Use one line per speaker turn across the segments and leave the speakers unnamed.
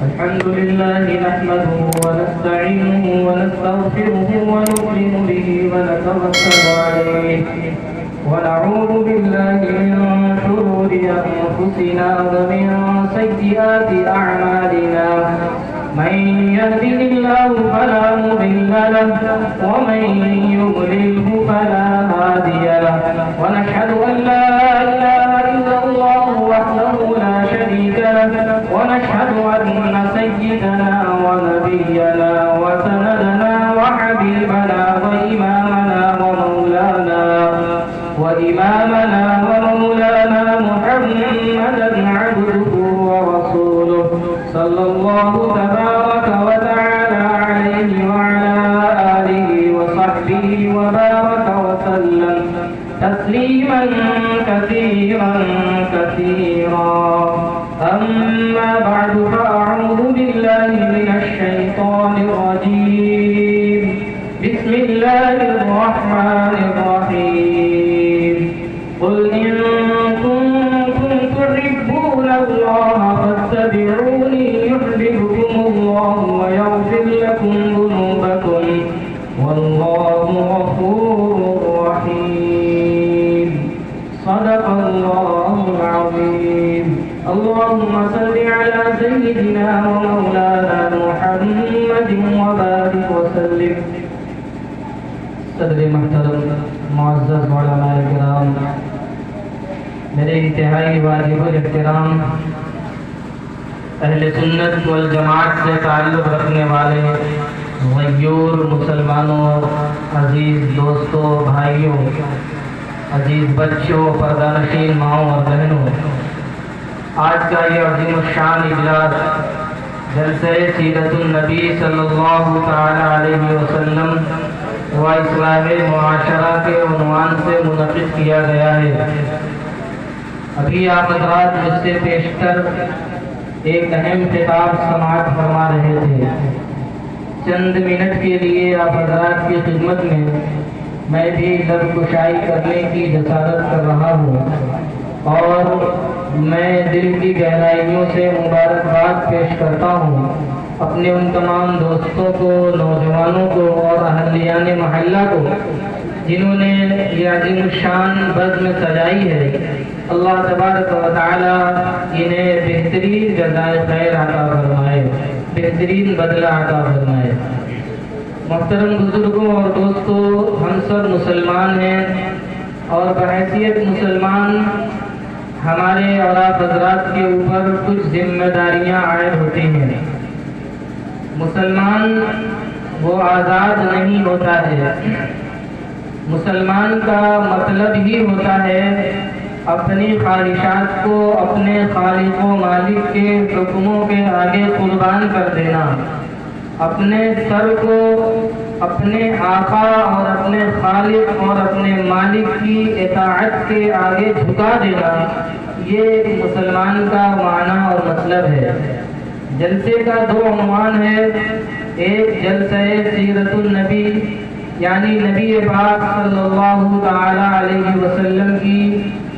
الحمد لله نحمده ونستعينه ونستغفره ونؤمن به ونتوكل عليه ونعوذ بالله من شرور أنفسنا ومن سيئات أعمالنا من يهده الله فلا مضل له ومن يضلله فلا هادي له ونشهد أن لا إله إلا الله وحده لا شريك له ونشهد أن سيدنا ونبينا وسندنا وحبيبنا وإمامنا ومولانا محمدا عبده ورسوله صلى الله تبارك وتعالى عليه وعلى آله وصحبه وبارك وسلم تسليما كثيرا كثيرا. أما بعد فأعوذ بالله من الشيطان الرجيم. بسم الله الرحمن الرحيم. قل إن كنتم تحبون الله فاتبعوني يحببكم الله ويغفر لكم ذنوبكم والله غفور رحيم. صدق الله العظيم. اللهم صل على سيدنا ومولانا محمد وبارك وسلم. صدر محترم معزز علماء کرام، میرے انتہائی واجب الاحترام اہل سنت والجماعت سے تعلق رکھنے والے غیور مسلمانوں، عزیز دوستوں، بھائیوں، عزیز بچوں، پردہ نشین ماؤں اور بہنوں، آج کا یہ عظیم الشان اجلاس جلسہ سیرت النبی صلی اللہ تعالی علیہ وسلم و اصلاح معاشرہ کے عنوان سے منعقد کیا گیا ہے۔ ابھی آپ حضرات مجھ سے پیشتر ایک اہم خطاب سماعت فرما رہے تھے۔ چند منٹ کے لیے آپ حضرات کی خدمت میں بھی لب کشائی کرنے کی جسارت کر رہا ہوں، اور میں دل کی گہرائیوں سے مبارکباد پیش کرتا ہوں اپنے ان تمام دوستوں کو، نوجوانوں کو اور اہلیان محلہ کو جنہوں نے یہ عظیم الشان بزم سجائی ہے۔ اللہ تبارک و تعالی انہیں بہترین جزائے خیر عطا فرمائے، بہترین بدلہ عطا فرمائے۔ محترم بزرگوں اور دوستوں، ہم سب مسلمان ہیں اور بحیثیت مسلمان ہمارے اور آپ حضرات کے اوپر کچھ ذمہ داریاں عائد ہوتی ہیں۔ مسلمان وہ آزاد نہیں ہوتا ہے، مسلمان کا مطلب ہی ہوتا ہے اپنی خواہشات کو اپنے خالق و مالک کے حکموں کے آگے قربان کر دینا، اپنے سر کو اپنے آقا اور اپنے خالق اور اپنے مالک کی اطاعت کے آگے جھکا دینا۔ یہ مسلمان کا معنی اور مطلب ہے۔ جلسے کا دو عنوان ہے، ایک جلسہ سیرت النبی یعنی نبی پاک صلی اللہ تعالی علیہ وسلم کی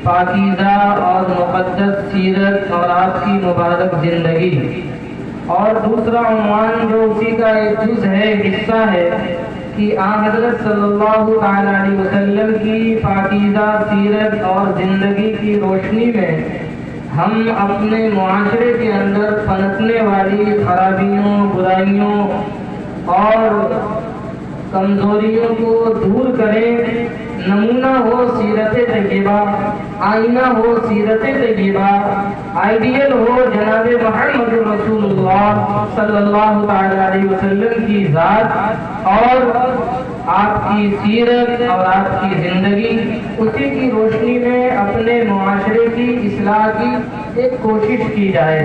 پاکیزہ اور مقدس سیرت اور آپ کی مبارک زندگی، اور دوسرا عنوان جو اسی کا ایک جز ہے، حصہ ہے کہ آن حضرت صلی اللہ تعالی علیہ وسلم کی پاکیزہ سیرت اور زندگی کی روشنی میں ہم اپنے معاشرے کے اندر پنپنے والی خرابیوں، برائیوں اور کمزوریوں کو دور کریں۔ نمونہ ہو سیرت طیبہ، آئینہ ہو سیرت طیبہ، آئیڈیل ہو جناب محمد رسول اللہ صلی اللہ تعالی علیہ وسلم کی ذات اور آپ کی سیرت اور آپ کی زندگی، اسی کی روشنی میں اپنے معاشرے کی اصلاح کی ایک کوشش کی جائے۔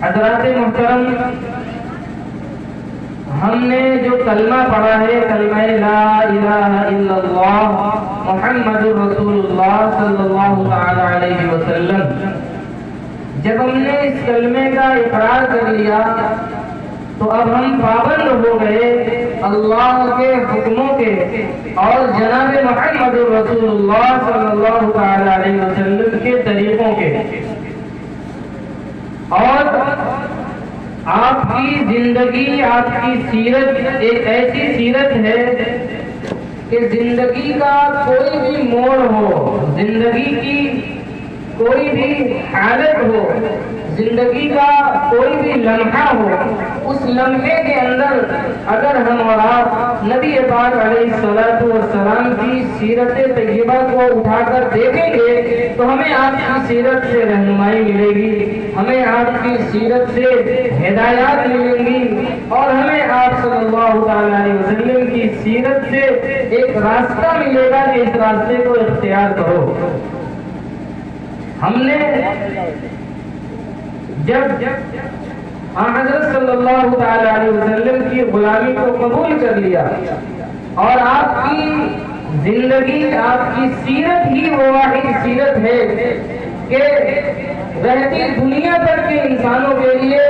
حضرات محترم، ہم نے جو کلمہ پڑھا ہے، کلمہ لا الہ الا اللہ محمد رسول اللہ صلی اللہ تعالی علیہ وسلم، جب ہم نے اس کلمے کا اقرار کر لیا تو اب ہم پابند ہو گئے اللہ کے حکموں کے اور جناب محمد رسول اللہ صلی اللہ تعالی علیہ وسلم کے طریقوں کے، اور آپ کی زندگی، آپ کی سیرت ایک ایسی سیرت ہے کہ زندگی کا کوئی بھی موڑ ہو، زندگی کی کوئی بھی حالت ہو، زندگی کا کوئی بھی لمحہ ہو، اس لمحے کے اندر اگر ہم اور آپ نبی پاک علیہ الصلوۃ والسلام کی سیرت طیبہ کو اٹھا کر دیکھیں گے تو ہمیں آپ کی سیرت سے رہنمائی ملے گی، ہمیں آپ کی سیرت سے ہدایات ملیں گی، اور ہمیں آپ صلی اللہ تعالی علیہ وسلم کی سیرت سے ایک راستہ ملے گا کہ اس راستے کو اختیار کرو۔ ہم نے جب حضرت صلی اللہ تعالی علیہ وسلم کی غلامی کو قبول کر لیا اور آپ کی زندگی، آپ کی سیرت ہی وہ واحد سیرت ہے کہ رہتی دنیا تک کے انسانوں کے لیے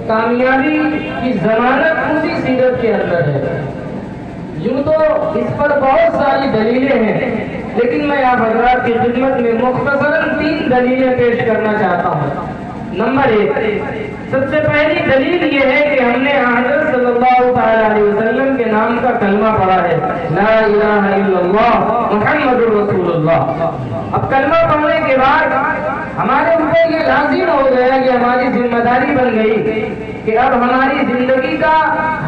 کامیابی کی ضمانت اسی سیرت کے اندر ہے۔ یوں تو اس پر بہت ساری دلیلیں ہیں، لیکن میں آپ حضرات کی خدمت میں مختصراً 3 دلیلیں پیش کرنا چاہتا ہوں۔ نمبر 1، سب سے پہلی دلیل یہ ہے کہ ہم نے حضرت صلی اللہ تعالی علیہ وسلم کے نام کا کلمہ پڑھا ہے، لا الہ الا اللہ محمد رسول اللہ۔ اب کلمہ پڑھنے کے بعد ہمارے اوپر یہ لازم ہو گیا کہ ہماری ذمہ داری بن گئی کہ اب ہماری زندگی کا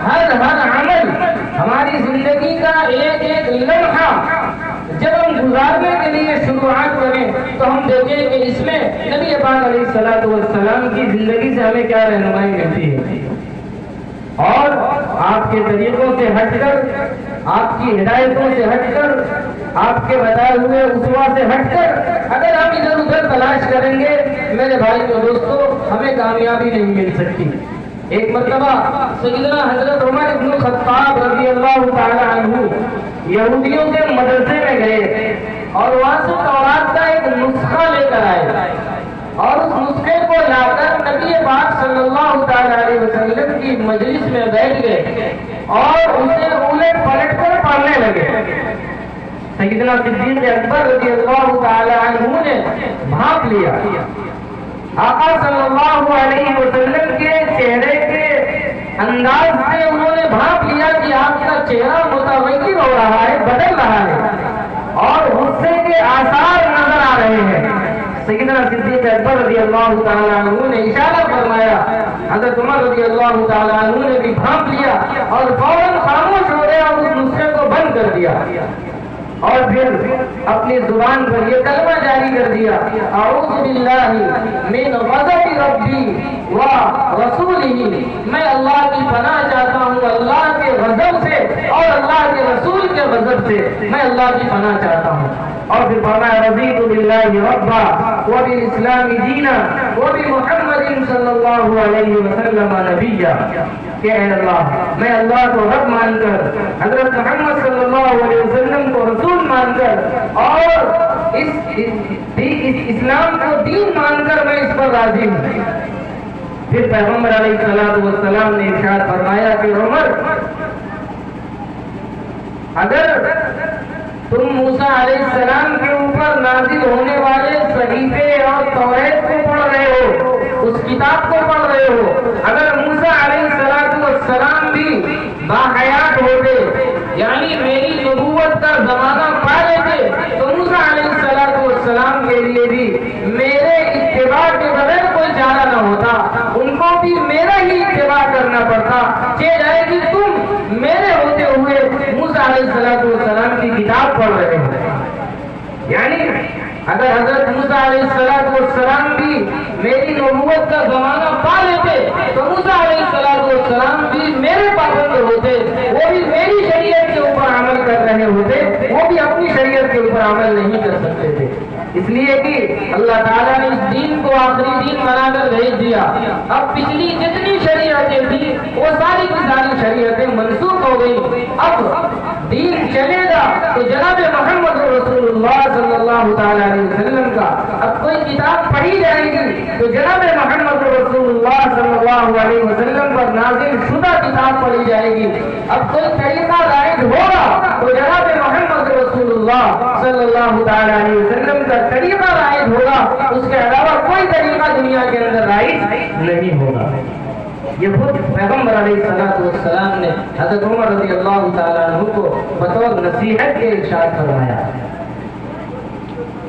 ہر عمل، ہماری زندگی کا ایک لمحہ جب ہم گزارنے کے لیے شروعات کریں تو ہم دیکھیں کہ اس میں نبی پاک علیہ الصلوۃ والسلام کی زندگی سے ہمیں کیا رہنمائی ملتی ہے، اور آپ کے طریقوں سے ہٹ کر، آپ کی ہدایتوں سے ہٹ کر، آپ کے بتائے ہوئے اسوا سے ہٹ کر اگر ہم ادھر ادھر تلاش کریں گے میرے بھائی اور دوستو، ہمیں کامیابی نہیں مل سکتی۔ ایک مرتبہ سیدنا حضرت عمر بن الخطاب رضی اللہ تعالی عنہ یہودیوں کے مدرسے میں گئے اور وہاں سے تورات کا ایک نسخہ لے کر آئے، اور اس نسخے کو لا کر نبی پاک صلی اللہ تعالی علیہ وسلم کی مجلس میں بیٹھ گئے اور اسے الٹ پلٹ کر پڑھنے لگے۔ سیدنا صدیق اکبر رضی اللہ تعالی عنہ نے بھانپ لیا، آقا صلی اللہ علیہ وسلم کے چہرے کے انداز سے انہوں نے بھانپ لیا کہ آپ کا چہرہ متغیر ہو رہا ہے، بدل رہا ہے، اور غصے کے آثار نظر آ رہے ہیں۔ سیدنا صدیق اکبر رضی اللہ تعالیٰ عنہ نے اشارہ فرمایا، حضرت عمر رضی اللہ تعالیٰ عنہ نے بھی بھانپ لیا اور فوراً خاموش ہو گیا اور اس نسخے کو بند کر دیا، اور پھر اپنی زبان پر یہ کلمہ جاری کر دیا، اعوذ باللہ من غضب ربی و رسولہ، میں اللہ کی پناہ چاہتا ہوں اللہ کے غضب سے اور اللہ کے رسول کے غضب سے، میں اللہ کی پناہ چاہتا ہوں۔ اور پھر فرمایا رضیت باللہ ربا وبالاسلام دینا وبمحمد صلی اللہ علیہ وسلم نبیا، کہ اے اللہ، میں اللہ کو رب مان کر، حضرت محمد صلی اللہ علیہ وسلم کو رسول مان کر، اور اس اسلام کو دین مان کر میں اس پر راضی ہوں۔ پھر پیغمبر علیہ الصلوۃ والسلام نے ارشاد فرمایا کہ عمر، اگر تم موسیٰ علیہ السلام کے اوپر نازل ہونے والے صحیفے اور توریت کو پڑھ رہے ہو، اس کتاب کو پڑھ رہے ہو، اگر موسیٰ علیہ السلام بھی باحیات ہوتے، یعنی میری نبوت کا زمانہ پا لیتے، تو موسیٰ علیہ السلام کے لیے بھی میرے اتباع کے بغیر کوئی چارہ نہ ہوتا، ان کو بھی میرا ہی اتباع کرنا پڑتا، جائے کہ تم میرے ہوتے ہوئے موسیٰ علیہ السلام کی کتاب پڑھ رہے ہیں۔ یعنی اگر حضرت موسیٰ علیہ السلام بھی میری نبوت کا زمانہ پا لیتے تو موسیٰ علیہ السلام بھی میرے پابند ہوتے، وہ بھی میری شریعت کے اوپر عمل کر رہے ہوتے، وہ بھی اپنی شریعت کے اوپر عمل نہیں کر سکتے تھے، اس لیے کہ اللہ تعالیٰ نے اس دین کو آخری دین بنا کر بھیج دیا۔ اب پچھلی جتنی شریعتیں تھیں وہ ساری کی ساری شریعتیں منسوخ ہو گئی، اب دین چلے گا تو جناب محمد رسول اللہ صلی اللہ تعالی علیہ وسلم کا، اب کوئی کتاب پڑھی جائے گی تو جناب محمد رسول اللہ صلی اللہ علیہ وسلم پر نازل شدہ کتاب پڑھی جائے گی، اب کوئی طریقہ رائج ہوگا تو جناب محمد رسول اللہ صلی اللہ تعالی علیہ وسلم کا طریقہ رائج ہوگا، اس کے علاوہ کوئی طریقہ دنیا کے اندر رائج نہیں ہوگا۔ یہ خود پیغمبر علیہ السلام نے حضرت عمر رضی اللہ تعالیٰ عنہ کو بطور نصیحت کے ارشاد فرمایا۔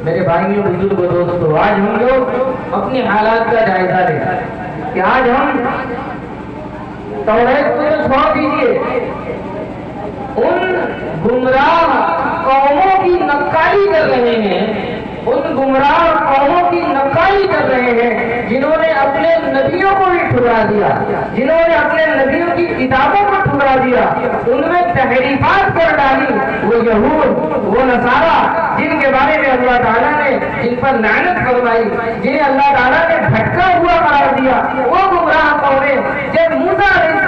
میرے بھائیوں، بزرگوں، دوستوں، آج ہم لوگ اپنی حالات کا جائزہ لیں کہ آج ہم توحید کو چھوڑ دیجیے، ان گمراہ قوموں کی نقالی کر رہے ہیں، ان گمراہ قوموں کی نقالی کر رہے ہیں جنہوں نے اپنے نبیوں کو بھی ٹھکرا دیا، جنہوں نے اپنے نبیوں کی کتابوں کو ٹھکرا دیا، ان میں تحریفات کر ڈالی۔ وہ یہود، وہ نصارہ جن کے بارے میں اللہ تعالیٰ نے جن پر لعنت فرمائی، جنہیں اللہ تعالیٰ نے بھٹکا ہوا قرار دیا، وہ گمراہ قومیں جب موسیٰ علیہ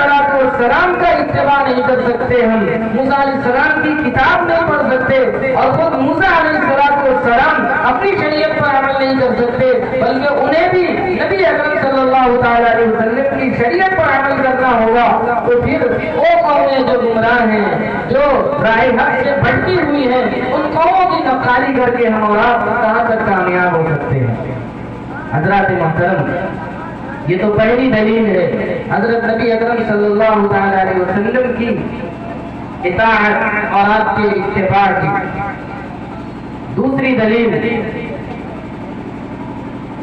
السلام کا اتباع نہیں کر سکتے، ہم موسیٰ علیہ السلام کی کتاب نہیں پڑھ سکتے، اور خود موسیٰ علیہ السلام اپنی شریعت پر عمل نہیں کر سکتے، بلکہ انہیں بھی نبی اکرم صلی اللہ تعالیٰ علیہ وسلم کی شریعت پر عمل کرنا ہوگا، تو پھر وہ قومیں جو گمراہ ہیں، جو راہ حق سے بھٹکی ہوئی ہیں، ان قوموں کی نقالی کر کے ہم اور آپ کہاں تک کامیاب ہو سکتے ہیں؟ حضرات محترم، یہ تو پہلی دلیل ہے حضرت نبی اکرم صلی اللہ تعالیٰ علیہ وسلم کی اطاعت اور آپ کے اتباع کی۔ دوسری دلیل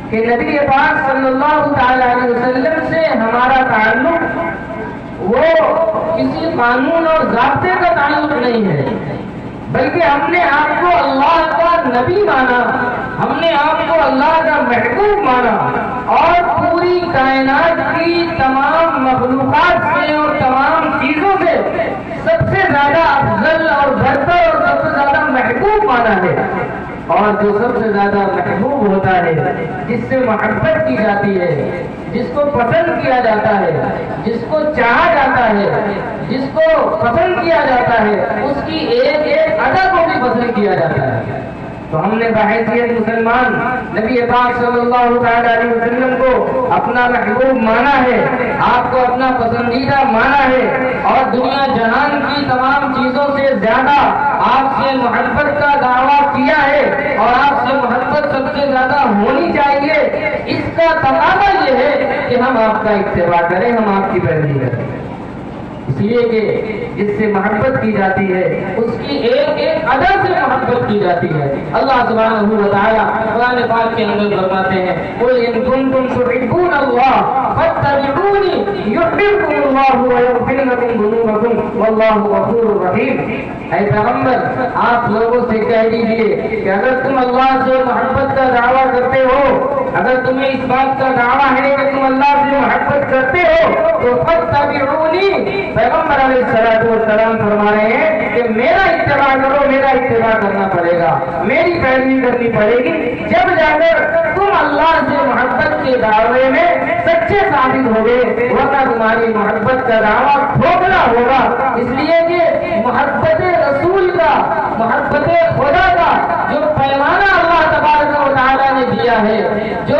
کہ نبی پاک صلی اللہ تعالیٰ علیہ وسلم سے ہمارا تعلق وہ کسی قانون اور ضابطے کا تعلق نہیں ہے، بلکہ ہم نے آپ کو اللہ کا نبی مانا، ہم نے آپ کو اللہ کا محبوب مانا، اور پوری کائنات کی تمام مخلوقات سے اور تمام چیزوں سے سب سے زیادہ افضل اور بہتر اور سب سے زیادہ محبوب مانا ہے۔ اور جو سب سے زیادہ محبوب ہوتا ہے، جس سے محبت کی جاتی ہے، جس کو پسند کیا جاتا ہے، جس کو چاہا جاتا ہے، جس کو پسند کیا جاتا ہے، اس کی ایک ایک ادا کو بھی پسند کیا جاتا ہے۔ تو ہم نے بحیثیت مسلمان نبی پاک صلی اللہ تعالیٰ علیہ وسلم کو اپنا محبوب مانا ہے، آپ کو اپنا پسندیدہ مانا ہے، اور دنیا جہان کی تمام چیزوں سے زیادہ آپ سے محبت کا دعویٰ کیا ہے، اور آپ سے محبت سب سے زیادہ ہونی چاہیے۔ اس کا تقاضا یہ ہے کہ ہم آپ کا اتباع کریں، ہم آپ کی پیروی کریں، اس لیے کہ جس سے محبت کی جاتی ہے اس کی ایک ایک ادا سے محبت کی جاتی ہے۔ اللہ سبحانہ و تعالیٰ قرآن پاک کے اندر فرماتے ہیں، قُلْ إِن كُنتُمْ تُحِبُّونَ اللَّهَ فَاتَّبِعُونِي يُحْبِبْكُمُ اللَّهُ وَيَغْفِرْ لَكُمْ ذُنُوبَكُمْ وَاللَّهُ غَفُورٌ رَحِيمٌ۔ اے پیغمبر، آپ لوگوں سے کہہ دیجئے کہ اگر تم اللہ سے محبت کا دعویٰ کرتے ہو، اگر تمہیں اس بات کا دعویٰ ہے کہ تم اللہ سے محبت کرتے ہو، تو فَاتَّبِعُونِي، پیغمبر علیہ السلام فرما رہے ہیں کہ میرا اتباع کرو، میرا اتباع کرنا پڑے گا، میری پیروی کرنی پڑے گی، جب جا کر تم اللہ سے محبت کے دعوے میں سچے ثابت ہوگے، ورنہ تمہاری محبت کا دعویٰ کھوکھلا ہوگا۔ اس لیے کہ محبت رسول کا، محبت خدا کا جو پیمانہ اللہ تبارک و تعالیٰ نے دیا ہے، جو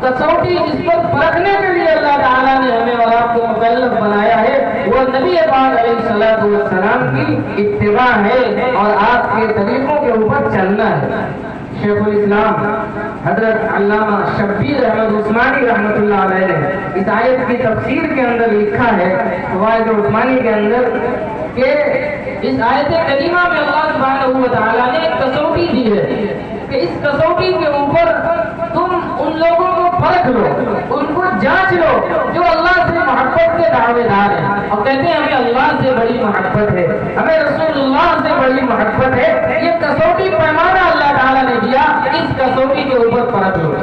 کسوٹی جس پر پرکھنے کے لیے اللہ تعالیٰ نے ہمیں اور آپ کو مکلف بنایا ہے، وہ نبی پاک علیہ السلام کی اتباع ہے اور آپ کے طریقوں کے اوپر چلنا ہے۔ شیخ الاسلام حضرت علامہ شبیر احمد عثمانی رحمۃ اللہ علیہ نے اس آیت کی تفسیر کے اندر لکھا ہے، فوائد عثمانی کے اندر، کہ اس آیت کریمہ میں اللہ سبحانہ و تعالیٰ نے ایک کسوٹی دی ہے کہ اس کسوٹی کے اوپر تم ان لوگوں کو پرکھ لو، ان کو جانچ لو جو اللہ سے محبت کے دعوے دار ہیں اور کہتے ہیں ہمیں اللہ سے بڑی محبت ہے، ہمیں رسول اللہ سے بڑی محبت ہے۔ یہ کسوٹی پیمانہ اللہ تعالیٰ نے دیا، اس کسوٹی کے اوپر پرکھ لو۔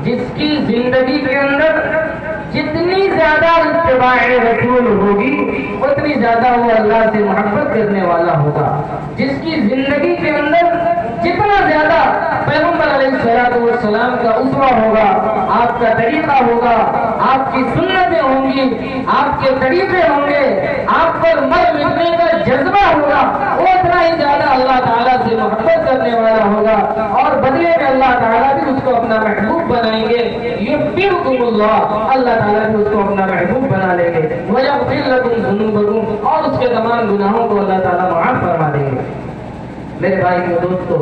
جس کی زندگی کے اندر جتنی زیادہ اتباع رسول ہوگی اتنی زیادہ وہ اللہ سے محبت کرنے والا ہوگا۔ جس کی زندگی کے اندر جتنا زیادہ پیغمبر علیہ السلام کا اسوہ ہوگا، آپ کا طریقہ ہوگا، آپ کی سنتیں ہوں گی، آپ کے طریقے ہوں گے، آپ پر مر مٹنے کا جذبہ ہوگا، وہ اتنا ہی زیادہ اللہ تعالیٰ سے محبت کرنے والا ہوگا، اور بدلے میں اللہ تعالیٰ بھی اس کو اپنا محبوب بنائیں گے۔ یحببکم اللہ، اللہ تعالیٰ بھی اس کو اپنا محبوب بنا لیں گے۔ ویغفر لکم ذنوبکم، اور اس کے تمام گناہوں کو اللہ تعالیٰ معاف فرما دیں گے۔ میرے بھائی و دوستو،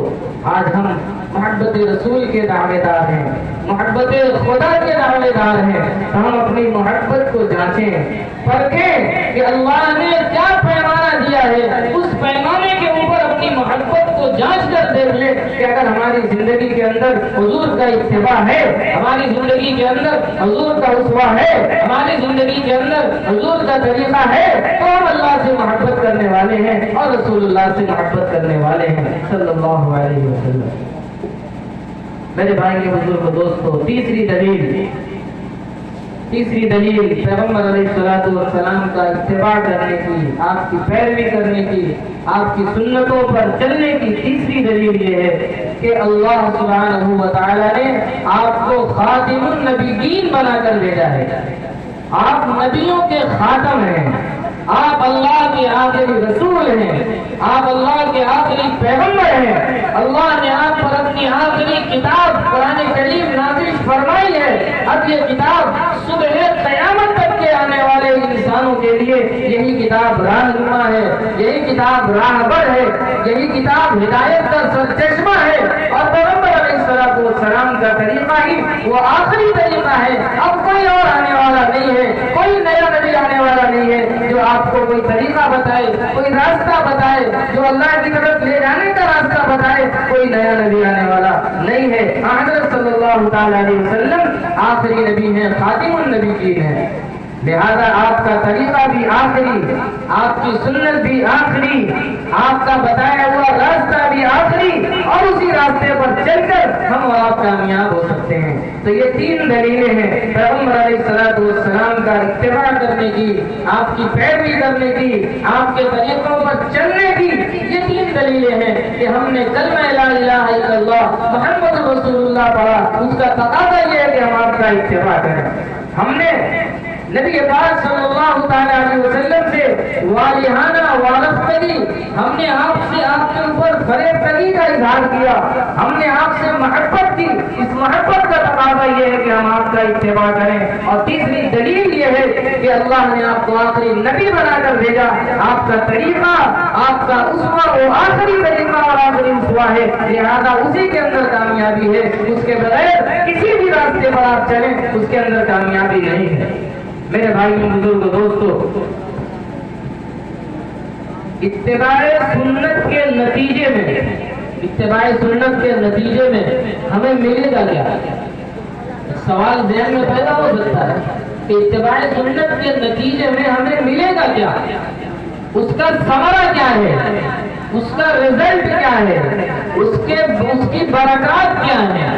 آج ہم محبت رسول کے دعوے دار ہیں، محبت خدا کے دعوے دار ہیں، ہم اپنی محبت کو جانچیں، پرکھیں کہ اللہ نے کیا پیمانہ دیا ہے، اس پیمانے کے اوپر اپنی محبت کو جانچ کر دیکھ لیں کہ اگر ہماری زندگی کے اندر حضور کا اتباع ہے، ہماری زندگی کے اندر حضور کا اسوہ ہے، ہماری زندگی کے اندر حضور کا طریقہ ہے، تو ہم اللہ سے محبت کرنے والے ہیں اور رسول اللہ سے محبت کرنے والے ہیں صلی اللہ علیہ وسلم۔ میرے بھائی کے بزرگ دوستو، تیسری دلیل پیغمبر علیہ السلام کا اتباع کرنے کی، آپ کی پیروی کرنے کی، آپ کی سنتوں پر چلنے کی تیسری دلیل یہ ہے کہ اللہ سبحانہ و تعالی نے آپ کو خاتم النبیین بنا کر بھیجا ہے۔ آپ نبیوں کے خاتم ہیں، آپ اللہ کے آخری رسول ہیں، آپ اللہ کے آخری پیغمبر ہیں۔ اللہ نے آپ پر اپنی آخری کتاب قرآن کریم نازل فرمائی ہے۔ اب یہ کتاب صبح قیامت تک کے آنے والے انسانوں کے لیے یہی کتاب رہنما ہے، یہی کتاب راہبر ہے، یہی کتاب ہدایت کا سرچشمہ ہے، اور پیغمبر علیہ السلام کا طریقہ ہی وہ آخری طریقہ ہے۔ اب کوئی اور آنے والا نہیں ہے، کوئی نیا نبی آنے والا نہیں ہے جو آپ کو کوئی طریقہ بتائے، کوئی راستہ بتائے، جو اللہ کی طرف لے جانے کا راستہ بتائے، کوئی نیا نبی آنے والا نہیں ہے۔ حضرت صلی اللہ تعالی علیہ وسلم آخری نبی ہیں، خاتم النبیین ہیں، لہذا آپ کا طریقہ بھی آخری، آپ کی سنت بھی آخری، آپ کا بتایا ہوا راستہ بھی آخری، اور اسی راستے پر چل کر ہم اور آپ کامیاب ہو سکتے ہیں۔ تو یہ تین دلیلیں ہیں پیغمبر علیہ السلام کا اتباع کرنے کی، آپ کی پیروی کرنے کی، آپ کے طریقوں پر چلنے کی۔ یہ تین دلیلیں ہیں کہ ہم نے کلمہ لا الہ الا اللہ محمد رسول اللہ پڑھا، اس کا تقاضا یہ ہے کہ ہم آپ کا اتباع کریں۔ ہم نے نبی پاک صلی اللہ تعالی علیہ وسلم سے والہانہ وارفتگی، ہم نے آپ سے آپ کے اوپر فریبتگی کا اظہار کیا، ہم نے آپ سے محبت کی، اس محبت کا تقاضا یہ ہے کہ ہم آپ کا اتباع کریں۔ اور تیسری دلیل یہ ہے کہ اللہ نے آپ کو آخری نبی بنا کر بھیجا، آپ کا طریقہ، آپ کا اسوہ وہ آخری طریقہ اور آخری اسوہ ہے، لہذا اسی کے اندر کامیابی ہے، اس کے بغیر کسی بھی راستے پر آپ چلیں اس کے اندر کامیابی نہیں ہے۔ میرے بھائیوں بزرگوں دوستو، اتباع سنت کے نتیجے میں ہمیں ملے گا کیا؟ سوال ذہن میں پیدا ہو سکتا ہے کہ اتباع سنت کے نتیجے میں ہمیں ملے گا کیا، اس کا ثمرہ کیا ہے، اس کا رزلٹ کیا ہے، اس کی برکات کیا ہے۔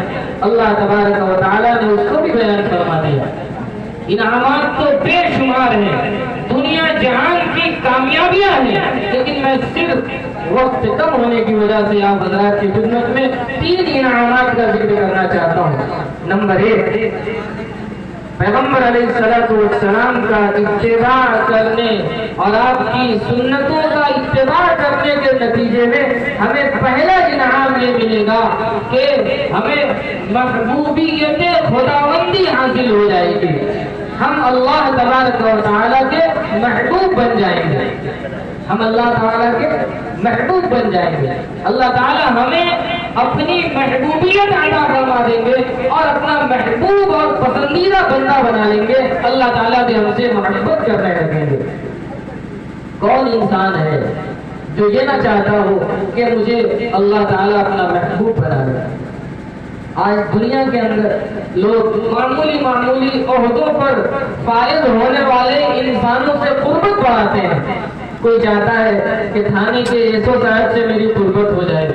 اللہ تبارک و تعالیٰ نے اس کو بھی بیان فرما دیا۔ انعامات تو بے شمار ہیں، دنیا جہان کی کامیابیاں ہیں، لیکن میں صرف وقت کم ہونے کی وجہ سے آپ حضرات کی خدمت میں تین انعامات کا ذکر کرنا چاہتا ہوں۔ نمبر 1، پیغمبر علیہ السلام کا اتباع کرنے اور آپ کی سنتوں کا اتباع کرنے کے نتیجے میں ہمیں پہلا انعام یہ ملے گا کہ ہمیں محبوبیت خداوندی حاصل ہو جائے گی، ہم اللہ تبارک و تعالیٰ کے محبوب بن جائیں گے، ہم اللہ تعالیٰ کے محبوب بن جائیں گے۔ اللہ تعالیٰ ہمیں اپنی محبوبیت عطا فرما دیں گے اور اپنا محبوب اور پسندیدہ بندہ بنا لیں گے، اللہ تعالیٰ بھی ہم سے محبت کرنے لگیں گے۔ کون انسان ہے جو یہ نہ چاہتا ہو کہ مجھے اللہ تعالیٰ اپنا محبوب بنا لے؟ آج دنیا کے اندر لوگ معمولی عہدوں پر فائز ہونے والے انسانوں سے قربت بڑھاتے ہیں۔ کوئی چاہتا ہے کہ تھانے کے ایس او صاحب سے میری قربت ہو جائے،